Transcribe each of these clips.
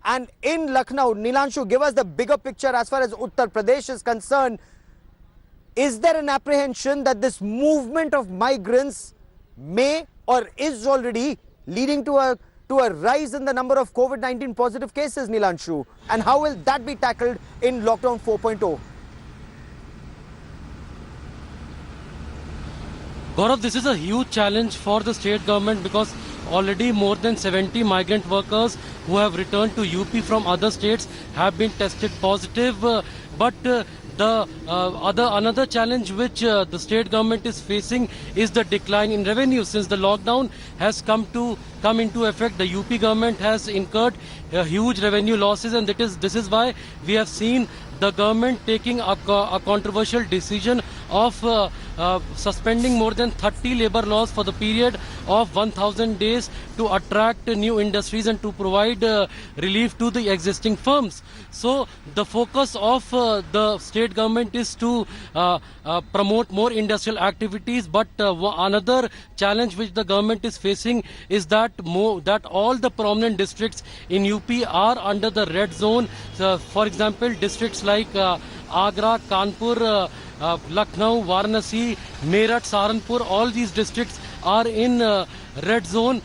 And in Lucknow, Nilanshu, give us the bigger picture as far as Uttar Pradesh is concerned. Is there an apprehension that this movement of migrants may or is already leading to a rise in the number of COVID-19 positive cases, Nilanshu? And how will that be tackled in Lockdown 4.0? Gaurav, this is a huge challenge for the state government because already more than 70 migrant workers who have returned to UP from other states have been tested positive. Another challenge which the state government is facing is the decline in revenue. Since the lockdown has come into effect, the UP government has incurred huge revenue losses, and this is why we have seen the government taking a controversial decision of suspending more than 30 labor laws for the period of 1,000 days to attract new industries and to provide relief to the existing firms. So the focus of the state government is to promote more industrial activities, but another challenge which the government is facing is that all the prominent districts in UP are under the red zone. For example, districts like Agra, Kanpur, Lucknow, Varanasi, Meerut, Saharanpur, all these districts are in red zone.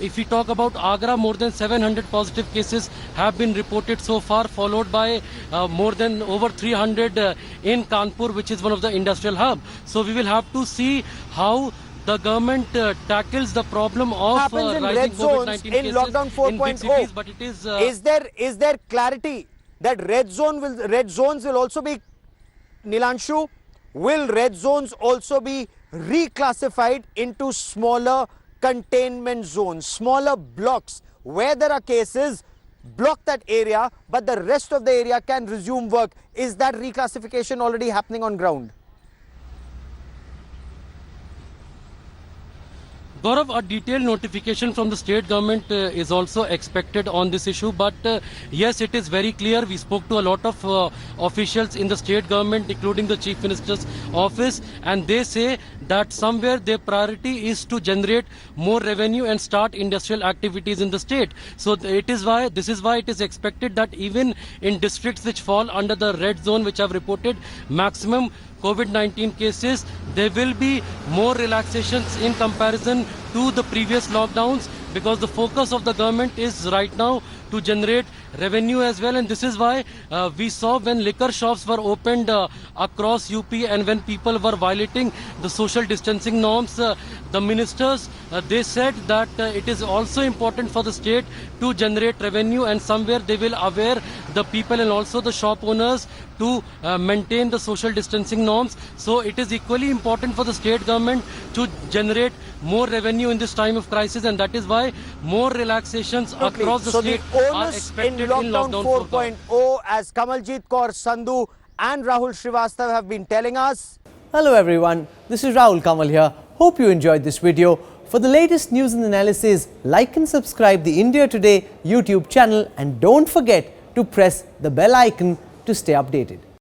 If we talk about Agra, more than 700 positive cases have been reported so far, followed by over 300 in Kanpur, which is one of the industrial hub. So we will have to see how the government tackles the problem of rising COVID-19 in cases Lockdown 4.0. in big cities, but it is is there clarity that red zones will also be, Nilanshu, will red zones also be reclassified into smaller containment zones, smaller blocks where there are cases? Block that area, but the rest of the area can resume work. Is that reclassification already happening on ground? Gaurav, a detailed notification from the state government is also expected on this issue, but yes, it is very clear. We spoke to a lot of officials in the state government, including the Chief Minister's office, and they say that somewhere their priority is to generate more revenue and start industrial activities in the state. So this is why it is expected that even in districts which fall under the red zone, which have reported maximum COVID-19 cases, there will be more relaxations in comparison to the previous lockdowns, because the focus of the government is right now to generate revenue as well. And this is why we saw when liquor shops were opened across UP and when people were violating the social distancing norms, the ministers, they said that it is also important for the state to generate revenue, and somewhere they will aware the people and also the shop owners to maintain the social distancing norms. So it is equally important for the state government to generate more revenue in this time of crisis, and that is why more relaxations across the state are expected in Lockdown 4.0, as Kamaljeet Kaur Sandhu and Rahul Srivastav have been telling us. Hello everyone, this is Rahul Kamal here. Hope you enjoyed this video. For the latest news and analysis, like and subscribe the India Today YouTube channel, and don't forget to press the bell icon to stay updated.